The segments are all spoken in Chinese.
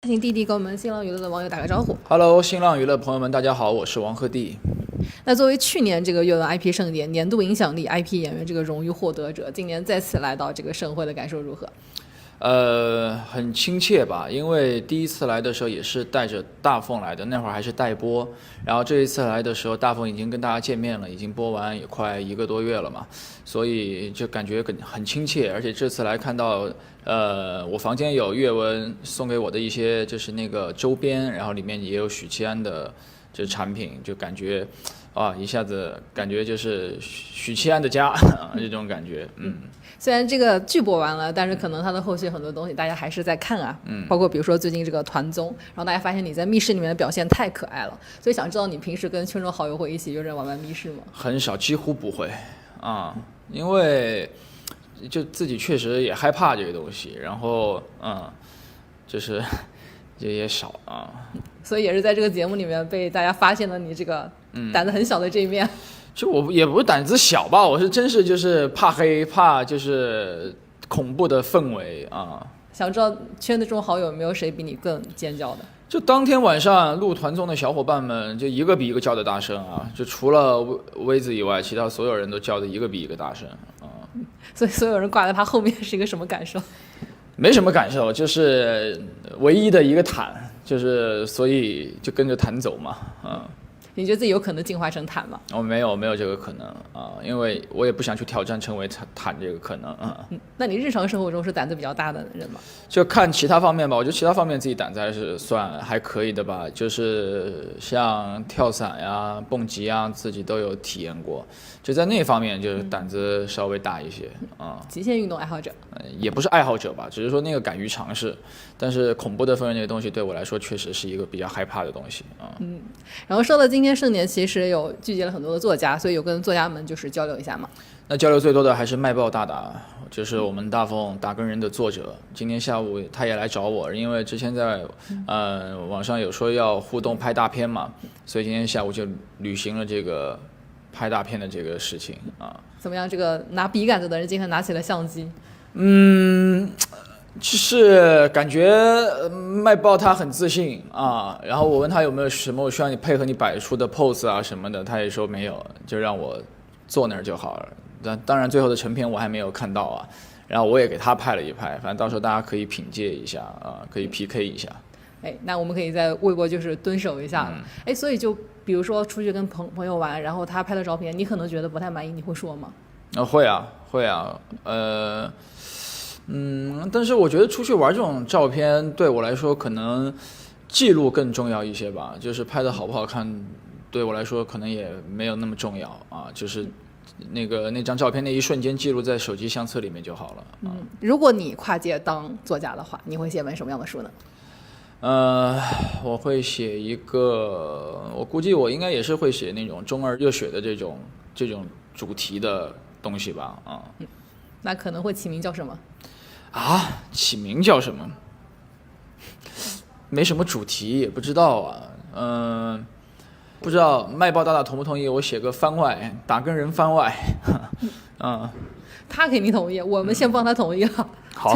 请弟弟跟我们新浪娱乐的网友打个招呼。Hello， 新浪娱乐朋友们，大家好，我是王鹤棣。那作为去年这个阅文 IP 盛典年度影响力 IP 演员这个荣誉获得者，今年再次来到这个盛会的感受如何？很亲切吧，因为第一次来的时候也是带着大凤来的，那会儿还是待播，然后这一次来的时候，大凤已经跟大家见面了，已经播完也快1个多月了嘛，所以就感觉很亲切，而且这次来看到，我房间有阅文送给我的一些就是那个周边，然后里面也有许七安的这产品，就感觉啊，一下子感觉就是许七安的家这种感觉，虽然这个剧播完了，但是可能它的后续很多东西大家还是在看啊，包括比如说最近这个团综，然后大家发现你在密室里面的表现太可爱了，所以想知道你平时跟圈中好友会一起约着玩密室吗？很少，几乎不会啊，因为就自己确实也害怕这个东西，然后就是也少啊，所以也是在这个节目里面被大家发现了你这个胆子很小的这一面。就我也不是胆子小吧，我是真是就是怕黑，怕就是恐怖的氛围啊。想知道圈子中好友有没有谁比你更尖叫的？就当天晚上录团综的小伙伴们，就一个比一个叫的大声啊！就除了威子以外，其他所有人都叫的一个比一个大声啊。所以所有人挂在他后面是一个什么感受？没什么感受，就是唯一的一个坦，就是所以就跟着坦走嘛，你觉得自己有可能进化成坦吗？没有这个可能啊，因为我也不想去挑战成为坦这个可能啊。那你日常生活中是胆子比较大的人吗？就看其他方面吧，我觉得其他方面自己胆子还是算还可以的吧，就是像跳伞呀、蹦极啊，自己都有体验过，就在那方面就是胆子稍微大一些啊。极限运动爱好者？也不是爱好者吧，只是说那个敢于尝试，但是恐怖的氛围那个东西对我来说确实是一个比较害怕的东西啊。然后说到今天盛典，其实有聚集了很多的作家，所以有跟作家们就是交流一下嘛。那交流最多的还是卖报大大，就是我们大凤打更人的作者。今天下午他也来找我，因为之前在网上有说要互动拍大片嘛，所以今天下午就履行了这个拍大片的这个事情啊。怎么样？这个拿笔杆子的人今天拿起了相机。就是感觉卖报他很自信啊，然后我问他有没有什么我需要你配合你摆出的 pose 啊什么的，他也说没有，就让我坐那儿就好了。当然最后的成片我还没有看到啊，然后我也给他拍了一拍，反正到时候大家可以品鉴一下啊，可以 PK 一下。那我们可以在微博就是蹲守一下了。所以就比如说出去跟朋友玩，然后他拍的照片你可能觉得不太满意，你会说吗？会啊，但是我觉得出去玩这种照片对我来说可能记录更重要一些吧，就是拍的好不好看对我来说可能也没有那么重要啊，就是那张照片那一瞬间记录在手机相册里面就好了。如果你跨界当作家的话，你会写本什么样的书呢？我会写一个，我估计我应该也是会写那种中二热血的这种主题的东西吧啊。那可能会起名叫什么？起名叫什么？没什么主题，也不知道啊。不知道卖报大大同不同意我写个番外，打更人番外。他肯定同意，我们先帮他同意了。好，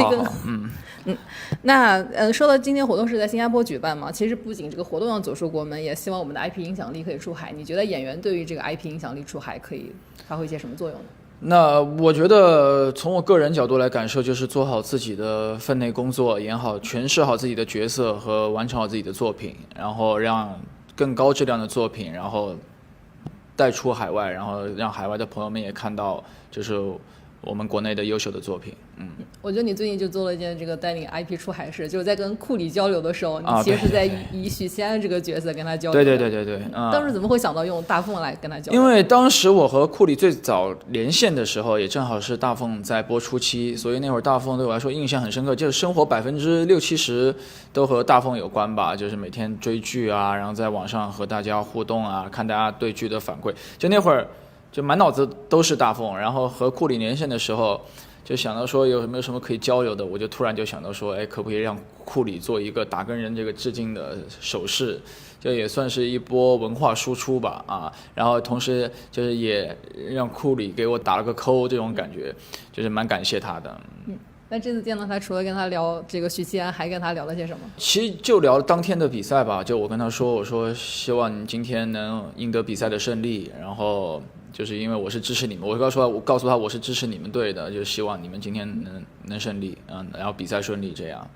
那说到今天活动是在新加坡举办嘛，其实不仅这个活动要走出国门，也希望我们的 IP 影响力可以出海。你觉得演员对于这个 IP 影响力出海可以发挥一些什么作用呢？那我觉得从我个人角度来感受，就是做好自己的分内工作，演好诠释好自己的角色和完成好自己的作品，然后让更高质量的作品然后带出海外，然后让海外的朋友们也看到就是我们国内的优秀的作品。我觉得你最近就做了一件这个带领 IP 出海事，就是在跟库里交流的时候，你其实是在以许仙安这个角色跟他交流。对。当时怎么会想到用大凤来跟他交流？因为当时我和库里最早连线的时候，也正好是大凤在播初期，所以那会儿大凤对我来说印象很深刻，就是生活60%-70%都和大凤有关吧，就是每天追剧啊，然后在网上和大家互动啊，看大家对剧的反馈，就那会儿就满脑子都是大凤，然后和库里连线的时候。就想到说有没有什么可以交流的，我就突然就想到说，可不可以让库里做一个打更人这个致敬的手势，就也算是一波文化输出吧啊。然后同时就是也让库里给我打了个扣，这种感觉就是蛮感谢他的。那这次见到他，除了跟他聊这个许七安，还跟他聊了些什么？其实就聊当天的比赛吧，就我跟他说，我说希望你今天能赢得比赛的胜利，然后就是因为我是支持你们，我告诉他我是支持你们队的，就希望你们今天能胜利，然后比赛顺利这样。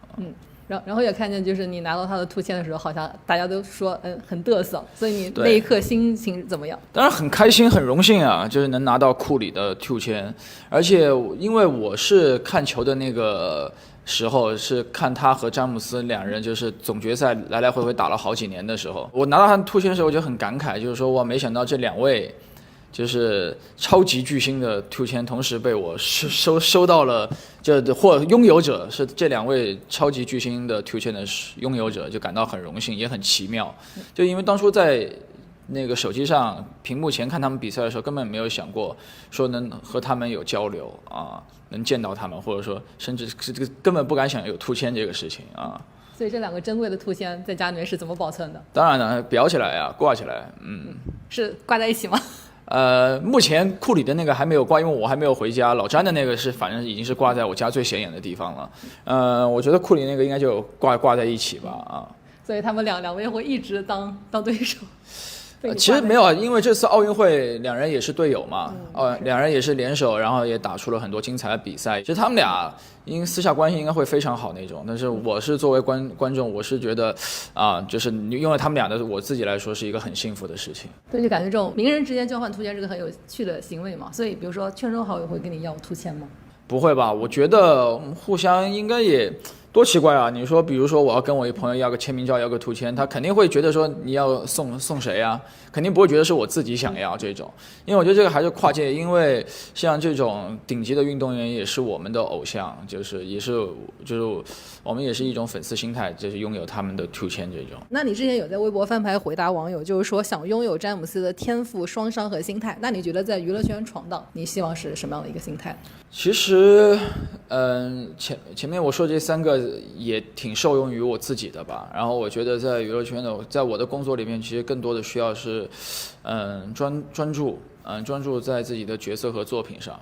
然后也看见，就是你拿到他的突签的时候，好像大家都说很嘚瑟，所以你那一刻心情怎么样？当然很开心，很荣幸啊，就是能拿到库里的突签，而且因为我是看球的那个时候，是看他和詹姆斯两人就是总决赛来来回回打了好几年的时候，我拿到他的突签的时候，我就很感慨，就是说哇，没想到这两位。就是超级巨星的突签，同时被我收到了，或拥有者是这两位超级巨星的突签的拥有者，就感到很荣幸，也很奇妙。就因为当初在那个手机上屏幕前看他们比赛的时候，根本没有想过说能和他们有交流啊，能见到他们，或者说甚至根本不敢想有突签这个事情啊。所以这两个珍贵的突签在家里面是怎么保存的？当然了，裱起来啊，挂起来，是挂在一起吗？目前库里的那个还没有挂，因为我还没有回家。老詹的那个是，反正已经是挂在我家最显眼的地方了。我觉得库里那个应该就挂在一起吧，啊。所以他们两位会一直当对手。其实没有啊，因为这次奥运会两人也是队友嘛，两人也是联手，然后也打出了很多精彩的比赛。其实他们俩私下关系应该会非常好那种，但是我是作为观众，我是觉得就是用了他们俩的，我自己来说是一个很幸福的事情。对，就感觉这种名人之间交换突签是个很有趣的行为嘛。所以比如说圈中好友会跟你要突签吗？不会吧，我觉得互相应该也多奇怪啊！你说，比如说我要跟我一朋友要个签名照，要个突签，他肯定会觉得说你要送谁啊？肯定不会觉得是我自己想要这种，因为我觉得这个还是跨界，因为像这种顶级的运动员也是我们的偶像，就是我们也是一种粉丝心态，就是拥有他们的突签这种。那你之前有在微博翻牌回答网友，就是说想拥有詹姆斯的天赋、双商和心态，那你觉得在娱乐圈闯荡，你希望是什么样的一个心态？其实，前面我说这三个也挺受用于我自己的吧。然后我觉得在娱乐圈的，在我的工作里面，其实更多的需要是，专注在自己的角色和作品上。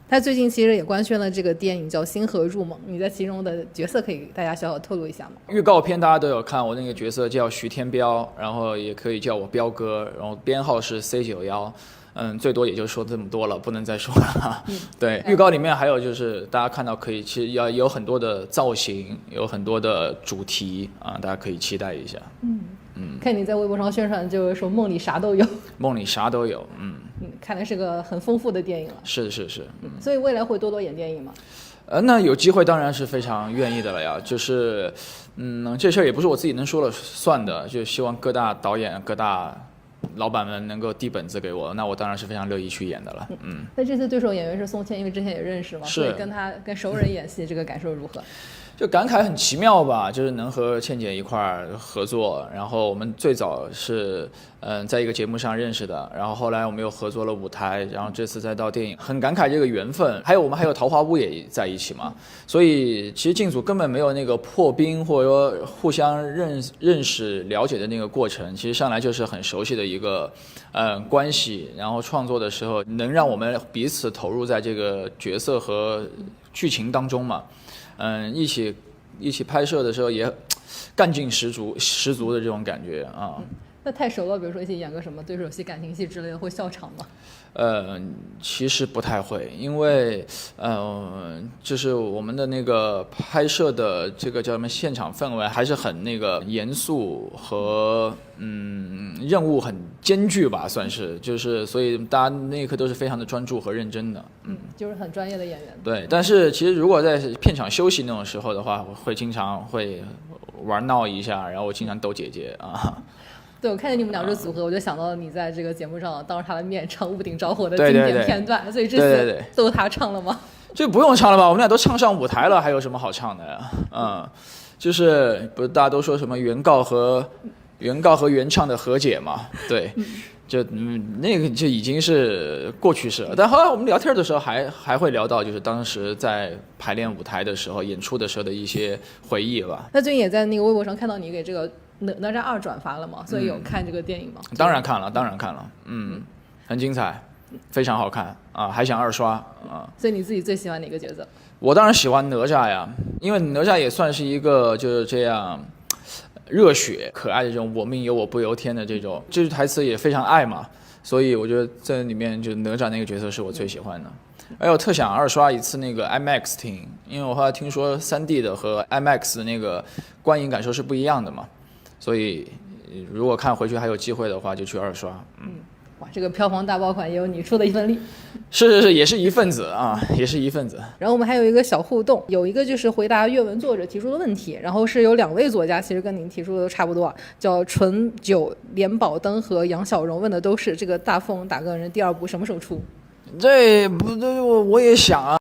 他最近其实也官宣了这个电影叫《星河入梦》，你在其中的角色可以给大家小小透露一下吗？预告片大家都有看，我那个角色叫徐天彪，然后也可以叫我彪哥，然后编号是 C91。最多也就说这么多了，不能再说了。对，预告里面还有就是大家看到可以，其实有很多的造型，有很多的主题啊，大家可以期待一下。看你在微博上宣传，就是说梦里啥都有。梦里啥都有，看来是个很丰富的电影了。是。所以未来会多演电影吗？那有机会当然是非常愿意的了呀。就是，这事儿也不是我自己能说了算的，就希望各大导演、各大老板们能够递本子给我，那我当然是非常乐意去演的了。那这次对手演员是宋茜，因为之前也认识嘛，所以跟熟人演戏，这个感受如何？就感慨很奇妙吧，就是能和倩姐一块儿合作，然后我们最早是在一个节目上认识的，然后后来我们又合作了舞台，然后这次再到电影，很感慨这个缘分。还有我们还有桃花坞也在一起嘛，所以其实进组根本没有那个破冰或者说互相认识了解的那个过程，其实上来就是很熟悉的一个关系，然后创作的时候能让我们彼此投入在这个角色和剧情当中嘛。一起拍摄的时候也干劲十足的这种感觉啊。那太熟了，比如说一起演个什么对手戏、感情戏之类的，会笑场吗？其实不太会，因为就是我们的那个拍摄的这个叫什么现场氛围还是很那个严肃和任务很艰巨吧，算是，就是所以大家那一刻都是非常的专注和认真的。就是很专业的演员。对，但是其实如果在片场休息那种时候的话，会经常会玩闹一下，然后我经常逗姐姐啊。对，我看见你们俩这组合，我就想到你在这个节目上当着他的面唱《屋顶着火》的经典片段，所以这次都他唱了吗？这不用唱了吧，我们俩都唱上舞台了，还有什么好唱的呀？就是不是大家都说什么原告和原唱的和解嘛？对，就那个就已经是过去式了。但后来我们聊天的时候还会聊到，就是当时在排练舞台的时候、演出的时候的一些回忆吧。那最近也在那个微博上看到你给这个哪吒2转发了吗？所以有看这个电影吗？当然看了，很精彩，非常好看啊，还想2刷啊。所以你自己最喜欢哪个角色？我当然喜欢哪吒呀，因为哪吒也算是一个就是这样热血可爱的这种我命由我不由天的这种，这句台词也非常爱嘛，所以我觉得在里面就哪吒那个角色是我最喜欢的。而我特想二刷一次那个 IMAX 厅，因为我后来听说 3D 的和 IMAX 的那个观影感受是不一样的嘛，所以如果看回去还有机会的话就去二刷。哇，这个票房大爆款也有你出的一份力。是，也是一份子啊，也是一份子。然后我们还有一个小互动，有一个就是回答阅文作者提出的问题，然后是有2位作家，其实跟您提出的都差不多，叫纯九、连宝登和杨小荣，问的都是这个大凤打更人第2部什么时候出？这不，我也想啊，